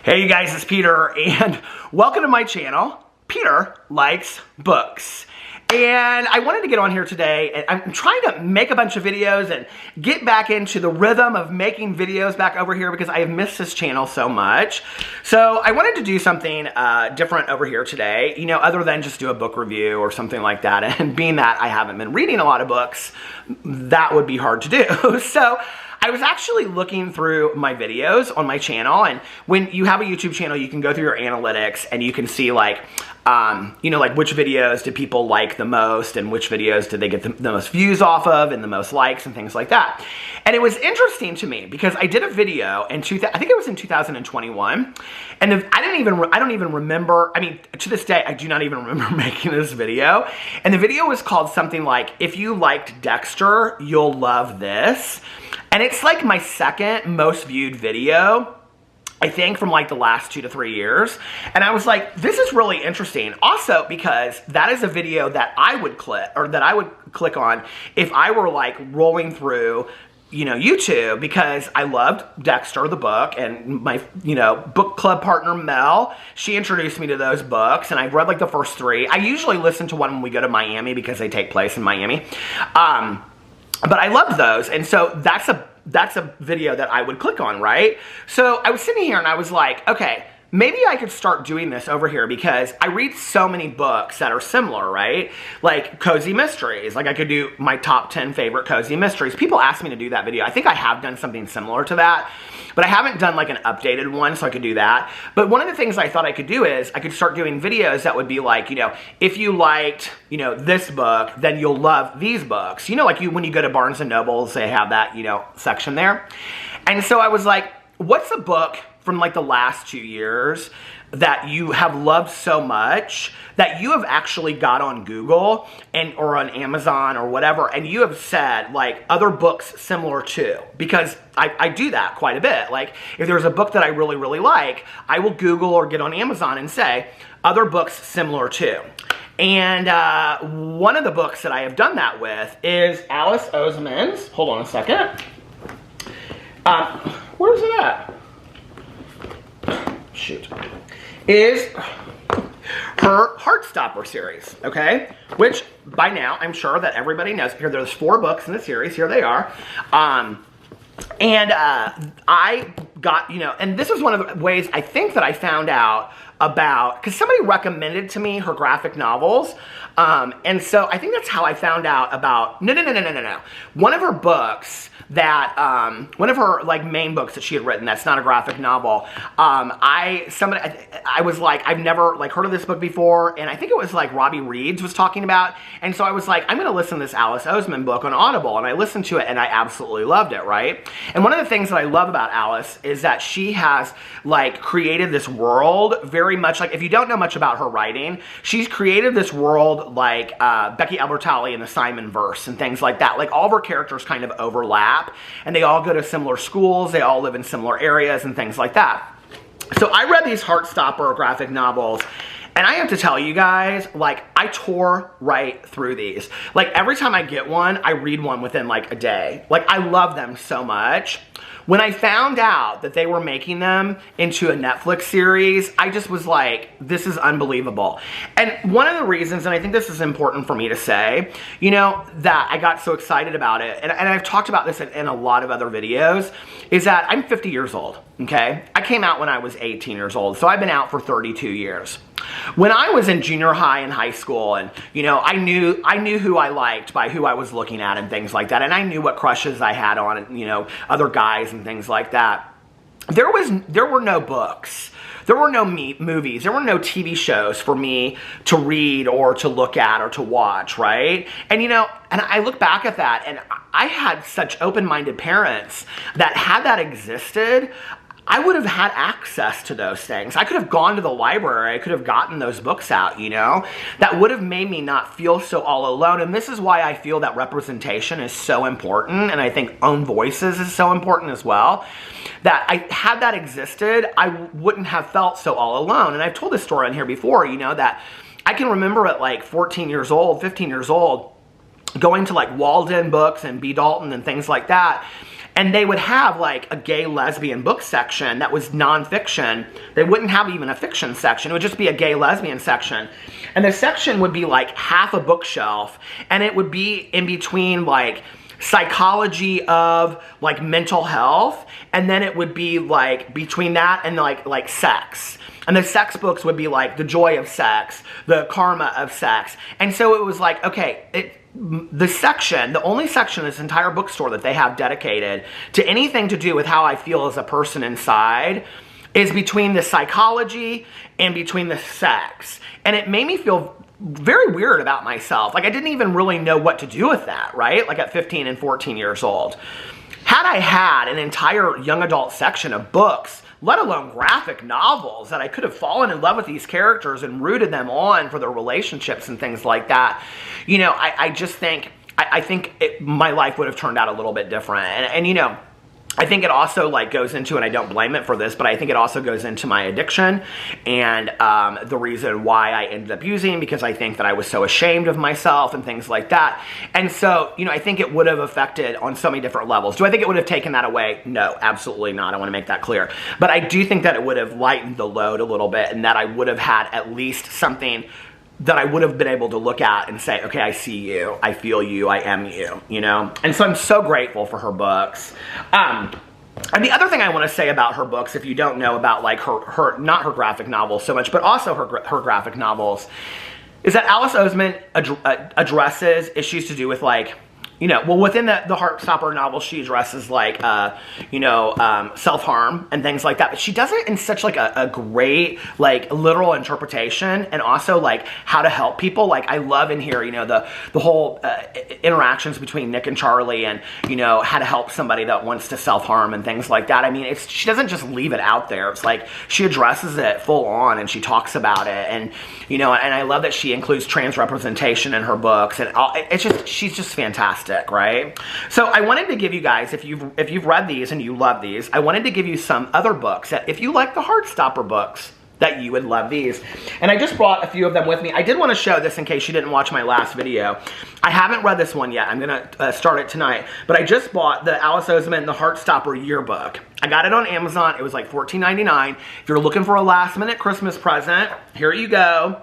Hey you guys, it's Peter, and welcome to my channel, Peter Likes Books. And I wanted to get on here today, and I'm trying to make a bunch of videos and get back into the rhythm of making videos back over here because I have missed this channel so much. So I wanted to do something different over here today, you know, other than just do a book review or something like that. And being that I haven't been reading a lot of books, that would be hard to do. So I was actually looking through my videos on my channel, and when you have a YouTube channel, you can go through your analytics and you can see like, you know, like which videos did people like the most and which videos did they get the most views off of and the most likes and things like that. And it was interesting to me because I did a video in I think it was in 2021, and I don't even remember, I mean, to this day, I do not even remember making this video. And the video was called something like, if you liked Dexter, you'll love this. And it's like my second most viewed video, I think, from like the last 2 to 3 years. And I was like, this is really interesting. Also, because that is a video that I would click on if I were like rolling through, you know, YouTube, because I loved Dexter, the book, and my, you know, book club partner, Mel, she introduced me to those books, and I've read like the first 3. I usually listen to one when we go to Miami because they take place in Miami. But I loved those, and so that's a video that I would click on, right? So I was sitting here and I was like, okay, maybe I could start doing this over here because I read so many books that are similar, right? Like cozy mysteries. Like I could do my top 10 favorite cozy mysteries. People ask me to do that video. I think I have done something similar to that, but I haven't done like an updated one, so I could do that. But one of the things I thought I could do is I could start doing videos that would be like, you know, if you liked, you know, this book, then you'll love these books. You know, like when you go to Barnes and Nobles, they have that, you know, section there. And so I was like, what's a book from like the last 2 years that you have loved so much that you have actually got on Google or on Amazon or whatever, and you have said like other books similar to? Because I do that quite a bit. Like if there's a book that I really, really like, I will Google or get on Amazon and say other books similar to. And one of the books that I have done that with is Alice Oseman's. Hold on a second. Where's it at? Shoot. Is her Heartstopper series, okay? Which, by now, I'm sure that everybody knows. Here, there's 4 books in the series. Here they are. I got, you know, and this is one of the ways I think that I found out about, because somebody recommended to me her graphic novels, and so I think that's how I found out about, no. One of her books that, one of her, like, main books that she had written that's not a graphic novel, I was like, I've never, like, heard of this book before, and I think it was, like, Robbie Reeds was talking about, and so I was like, I'm going to listen to this Alice Oseman book on Audible, and I listened to it, and I absolutely loved it, right? And one of the things that I love about Alice is that she has, like, created this world very much, like, if you don't know much about her writing, she's created this world like Becky Albertalli in the Simon verse and things like that. Like, all of her characters kind of overlap, and they all go to similar schools, they all live in similar areas and things like that. So I read these Heartstopper graphic novels, and I have to tell you guys, like, I tore right through these. Like, every time I get one, I read one within, like, a day. Like, I love them so much. When I found out that they were making them into a Netflix series, I just was like, this is unbelievable. And one of the reasons, and I think this is important for me to say, you know, that I got so excited about it, and I've talked about this in a lot of other videos, is that I'm 50 years old, okay? I came out when I was 18 years old, so I've been out for 32 years. When I was in junior high and high school, and, you know, I knew who I liked by who I was looking at and things like that, and I knew what crushes I had on, you know, other guys and things like that. There were no books. There were no movies. There were no TV shows for me to read or to look at or to watch, right? And, you know, and I look back at that, and I had such open-minded parents that had that existed, I would have had access to those things. I could have gone to the library. I could have gotten those books out, you know? That would have made me not feel so all alone. And this is why I feel that representation is so important. And I think own voices is so important as well. That had that existed, I wouldn't have felt so all alone. And I've told this story on here before, you know, that I can remember at like 14 years old, 15 years old, going to like Walden Books and B. Dalton and things like that, And they would have like a gay lesbian book section that was nonfiction. They wouldn't have even a fiction section. It would just be a gay lesbian section. And the section would be like half a bookshelf, and it would be in between like psychology of like mental health, and then it would be like between that and like sex. And the sex books would be like the joy of sex, the karma of sex. And so it was like, okay, the only section in this entire bookstore that they have dedicated to anything to do with how I feel as a person inside is between the psychology and between the sex. And it made me feel very weird about myself. Like I didn't even really know what to do with that, right? Like at 15 and 14 years old. Had I had an entire young adult section of books, let alone graphic novels, that I could have fallen in love with these characters and rooted them on for their relationships and things like that, you know, I just think, I think my life would have turned out a little bit different. And you know, I think it also like goes into, and I don't blame it for this, but I think it also goes into my addiction and the reason why I ended up using, because I think that I was so ashamed of myself and things like that. And so, you know, I think it would have affected on so many different levels. Do I think it would have taken that away? No, absolutely not. I want to make that clear. But I do think that it would have lightened the load a little bit, and that I would have had at least something that I would have been able to look at and say, okay, I see you, I feel you, I am you, you know? And so I'm so grateful for her books. And the other thing I want to say about her books, if you don't know about like her not her graphic novels so much, but also her graphic novels, is that Alice Oseman addresses issues to do with like, you know, well, within the Heartstopper novel, she addresses like, you know, self-harm and things like that. But she does it in such like a great, like literal interpretation, and also like how to help people. Like I love in here, you know, the whole interactions between Nick and Charlie, and, you know, how to help somebody that wants to self-harm and things like that. I mean, she doesn't just leave it out there. It's like she addresses it full on, and she talks about it. And, you know, and I love that she includes trans representation in her books, and she's just fantastic. Right? So I wanted to give you guys, if you've read these and you love these, I wanted to give you some other books that if you like the Heartstopper books, that you would love these. And I just brought a few of them with me. I did want to show this in case you didn't watch my last video. I haven't read this one yet. I'm going to start it tonight. But I just bought the Alice Oseman, the Heartstopper Yearbook. I got it on Amazon. It was like $14.99. If you're looking for a last minute Christmas present, here you go.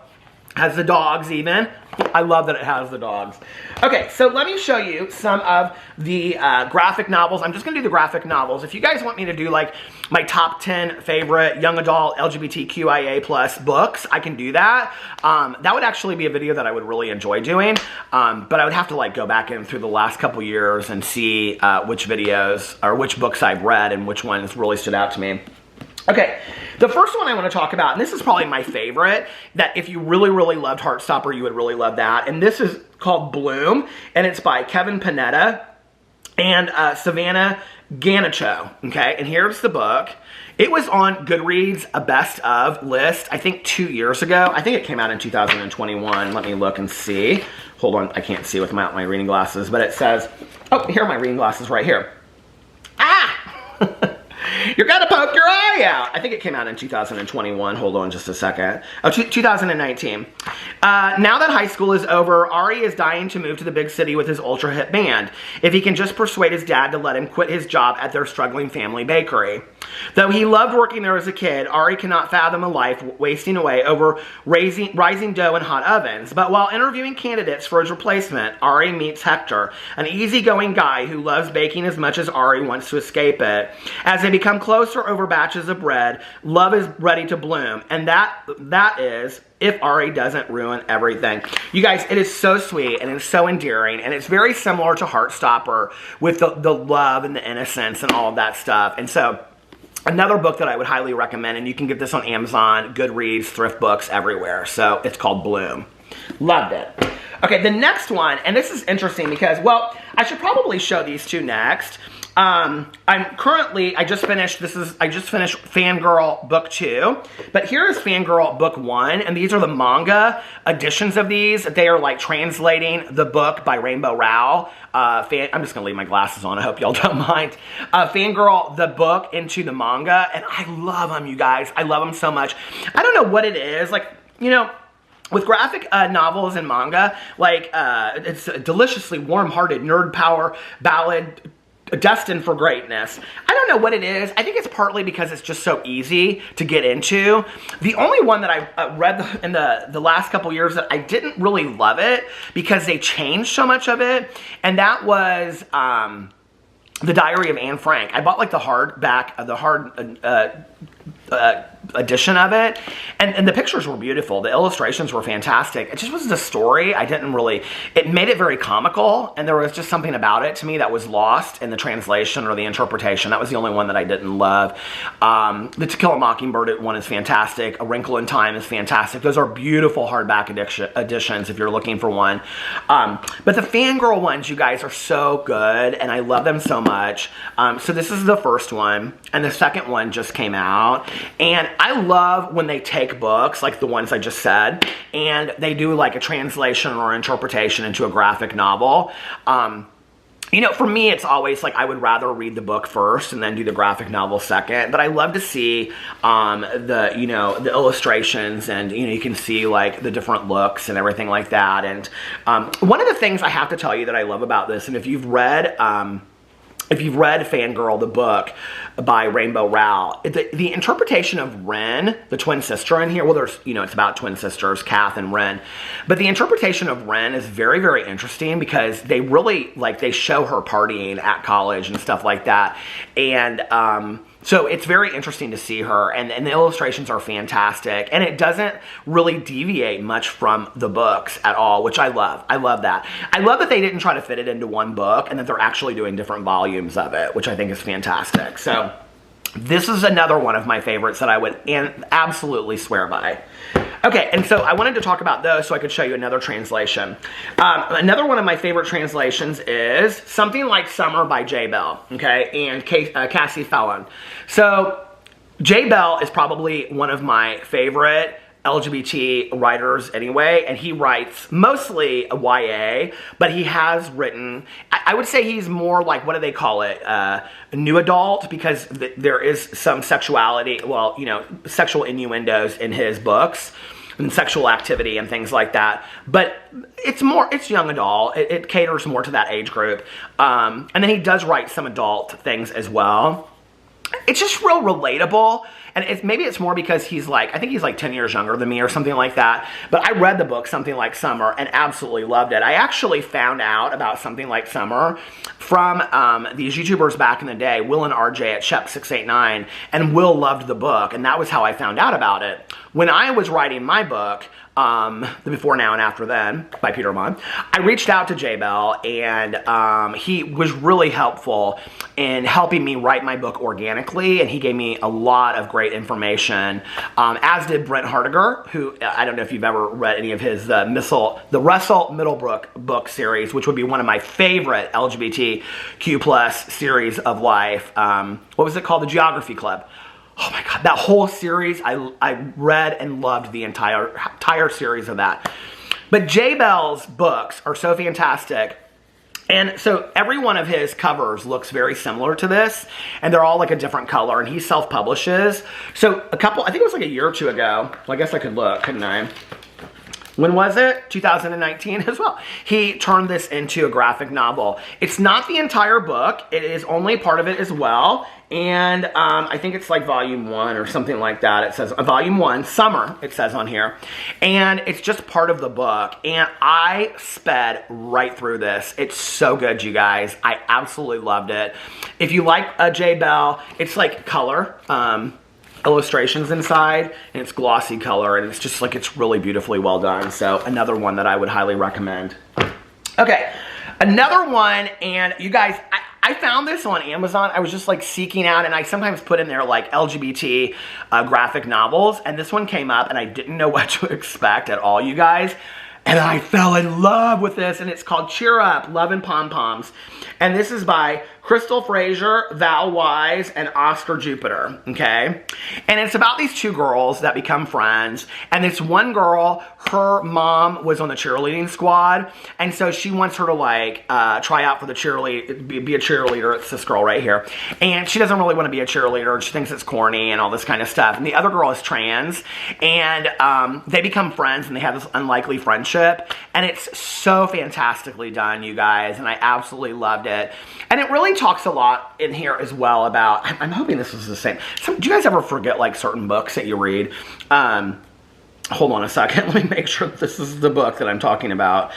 Has the dogs even. I love that it has the dogs. Okay, so let me show you some of the graphic novels. I'm just going to do the graphic novels. If you guys want me to do like my top 10 favorite young adult LGBTQIA+ books, I can do that. That would actually be a video that I would really enjoy doing. But I would have to like go back in through the last couple years and see which videos or which books I've read and which ones really stood out to me. Okay, the first one I want to talk about, and this is probably my favorite, that if you really, really loved Heartstopper, you would really love that. And this is called Bloom, and it's by Kevin Panetta and Savannah Ganicho. Okay, and here's the book. It was on Goodreads, a best of list, I think 2 years ago. I think it came out in 2021. Let me look and see. Hold on, I can't see without my reading glasses, but it says, oh, here are my reading glasses right here. Ah! You're gonna poke your eye out. I think it came out in 2021. Hold on just a second. Oh, 2019. Now that high school is over, Ari is dying to move to the big city with his ultra hip band. If he can just persuade his dad to let him quit his job at their struggling family bakery. Though he loved working there as a kid, Ari cannot fathom a life wasting away over rising dough in hot ovens. But while interviewing candidates for his replacement, Ari meets Hector, an easygoing guy who loves baking as much as Ari wants to escape it. As they become closer over batches of bread, love is ready to bloom, and that is if Ari doesn't ruin everything. You guys, it is so sweet, and it's so endearing, and it's very similar to Heartstopper with the love and the innocence and all of that stuff. And so, another book that I would highly recommend, and you can get this on Amazon, Goodreads, thrift books, everywhere. So it's called Bloom. Loved it. Okay, the next one, and this is interesting because, well, I should probably show these two next. I just finished Fangirl Book 2, but here is Fangirl Book 1, and these are the manga editions of these. They are like translating the book by Rainbow Rowell. I'm just gonna leave my glasses on, I hope y'all don't mind. Fangirl, the book, into the manga, and I love them, you guys. I love them so much. I don't know what it is, like, you know, with graphic novels and manga, like, it's a deliciously warm-hearted nerd power ballad destined for greatness. I don't know what it is. I think it's partly because it's just so easy to get into. The only one that I read in the last couple years that I didn't really love it because they changed so much of it, and that was The Diary of Anne Frank. I bought like the hardback, the hard edition of it, and the pictures were beautiful. The illustrations were fantastic. It just was the story. I didn't really, it made it very comical, and there was just something about it to me that was lost in the translation or the interpretation. That was the only one that I didn't love. The To Kill a Mockingbird one is fantastic. A Wrinkle in Time is fantastic. Those are beautiful hardback editions if you're looking for one. But the Fangirl ones, you guys, are so good, and I love them so much. So this is the first one, and the second one just came out. And I love when they take books, like the ones I just said, and they do like a translation or interpretation into a graphic novel. You know, for me, it's always like I would rather read the book first and then do the graphic novel second. But I love to see the illustrations, and you can see like the different looks and everything like that. And one of the things I have to tell you that I love about this, and if you've read Fangirl, the book by Rainbow Rowell, the interpretation of Ren, the twin sister in here, well, there's, it's about twin sisters, Kath and Ren, but the interpretation of Ren is very, very interesting because they really, they show her partying at college and stuff like that, and so it's very interesting to see her, and the illustrations are fantastic, and it doesn't really deviate much from the books at all, which I love. I love that. I love that they didn't try to fit it into one book, and that they're actually doing different volumes of it, which I think is fantastic. So this is another one of my favorites that I would absolutely swear by. Okay, and so I wanted to talk about those so I could show you another translation. Another one of my favorite translations is Something Like Summer by J. Bell, okay, and Cassie Fallon. So J. Bell is probably one of my favorite LGBT writers anyway, and he writes mostly a YA, but he has written, I would say he's more like, what do they call it, new adult, because there is some sexuality, well, sexual innuendos in his books, and sexual activity and things like that, but it's young adult. It caters more to that age group, and then he does write some adult things as well. It's just real relatable, and maybe it's more because I think he's like 10 years younger than me or something like that, but I read the book Something Like Summer and absolutely loved it. I actually found out about Something Like Summer from these YouTubers back in the day, Will and RJ at Shep689, and Will loved the book, and that was how I found out about it. When I was writing my book, The Before, Now, and After Then by Peter Monn, I reached out to J. Bell, and he was really helpful in helping me write my book organically, and he gave me a lot of great information, as did Brent Hardiger, who, I don't know if you've ever read any of his the Russell Middlebrook book series, which would be one of my favorite LGBTQ+ series of life. What was it called? The Geography Club. Oh my God, that whole series, I read and loved the entire series of that. But J. Bell's books are so fantastic. And so every one of his covers looks very similar to this, and they're all like a different color, and he self-publishes. So I think it was like a year or two ago, well, I guess I could look, couldn't I? When was it? 2019 as well. He turned this into a graphic novel. It's not the entire book. It is only part of it as well. And I think it's like volume 1 or something like that. It says volume 1, Summer, it says on here. And it's just part of the book. And I sped right through this. It's so good, you guys. I absolutely loved it. If you like J. Bell, it's like color. Illustrations inside, and it's glossy color, and it's just like, it's really beautifully well done. So another one that I would highly recommend. Okay, another one, and you guys, I found this on Amazon. I was just like seeking out, and I sometimes put in there like LGBT graphic novels, and this one came up, and I didn't know what to expect at all, you guys. And I fell in love with this, and it's called Cheer Up, Love and Pom Poms. And this is by Crystal Fraser, Val Wise, and Oscar Jupiter, okay? And it's about these two girls that become friends, and this one girl, her mom was on the cheerleading squad, and so she wants her to like try out for the be a cheerleader. It's this girl right here. And she doesn't really want to be a cheerleader, and she thinks it's corny and all this kind of stuff. And the other girl is trans, and they become friends, and they have this unlikely friendship, and it's so fantastically done, you guys, and I absolutely loved it. And it really talks a lot in here as well about, I'm hoping this is the same. So, do you guys ever forget like certain books that you read? Hold on a second. Let me make sure that this is the book that I'm talking about.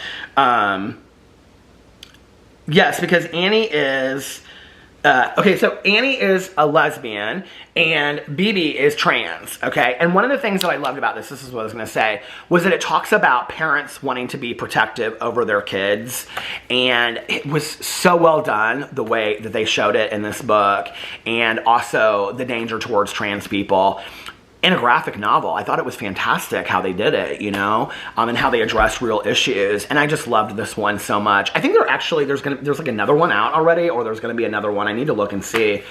Yes, because Annie is... okay, so Annie is a lesbian and BB is trans, okay? And one of the things that I loved about this is what I was going to say, was that it talks about parents wanting to be protective over their kids. And it was so well done, the way that they showed it in this book. And also the danger towards trans people. In a graphic novel, I thought it was fantastic how they did it, you know, and how they addressed real issues. And I just loved this one so much. I think there's like another one out already, or there's gonna be another one. I need to look and see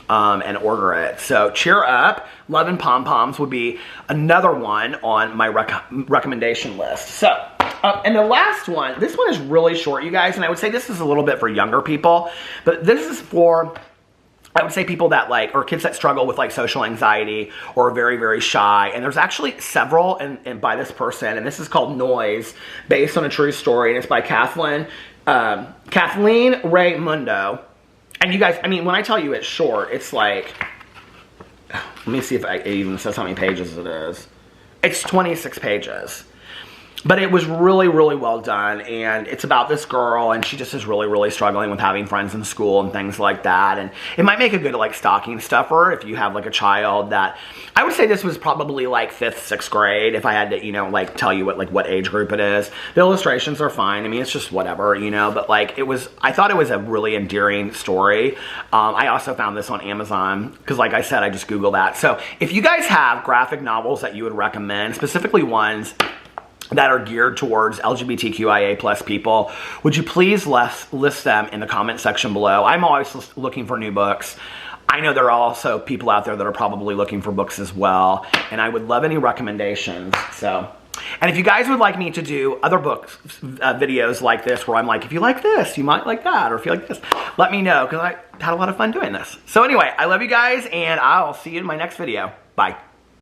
and order it. So Cheer Up, Love and Pom Poms would be another one on my recommendation list. So, and the last one, this one is really short, you guys, and I would say this is a little bit for younger people, but this is for, I would say, people that like, or kids that struggle with like social anxiety or are very, very shy. And there's actually several and by this person, and this is called Noise, based on a true story, and it's by Kathleen Raymundo. And you guys, I mean, when I tell you it's short, it's like, let me see if it even says how many pages it is. It's 26 pages. But it was really, really well done, and it's about this girl, and she just is really, really struggling with having friends in school and things like that, and it might make a good, like, stocking stuffer if you have, like, a child that, I would say this was probably, like, 5th, 6th grade, if I had to, you know, like, tell you what age group it is. The illustrations are fine. I mean, it's just whatever, you know, but, like, I thought it was a really endearing story. I also found this on Amazon, because, like I said, I just Googled that. So, if you guys have graphic novels that you would recommend, specifically ones that are geared towards LGBTQIA plus people, would you please list them in the comment section below? I'm always looking for new books. I know there are also people out there that are probably looking for books as well, and I would love any recommendations. So, and if you guys would like me to do other books, videos like this, where I'm like, if you like this, you might like that, or if you like this, let me know, because I had a lot of fun doing this. So anyway, I love you guys, and I'll see you in my next video. Bye.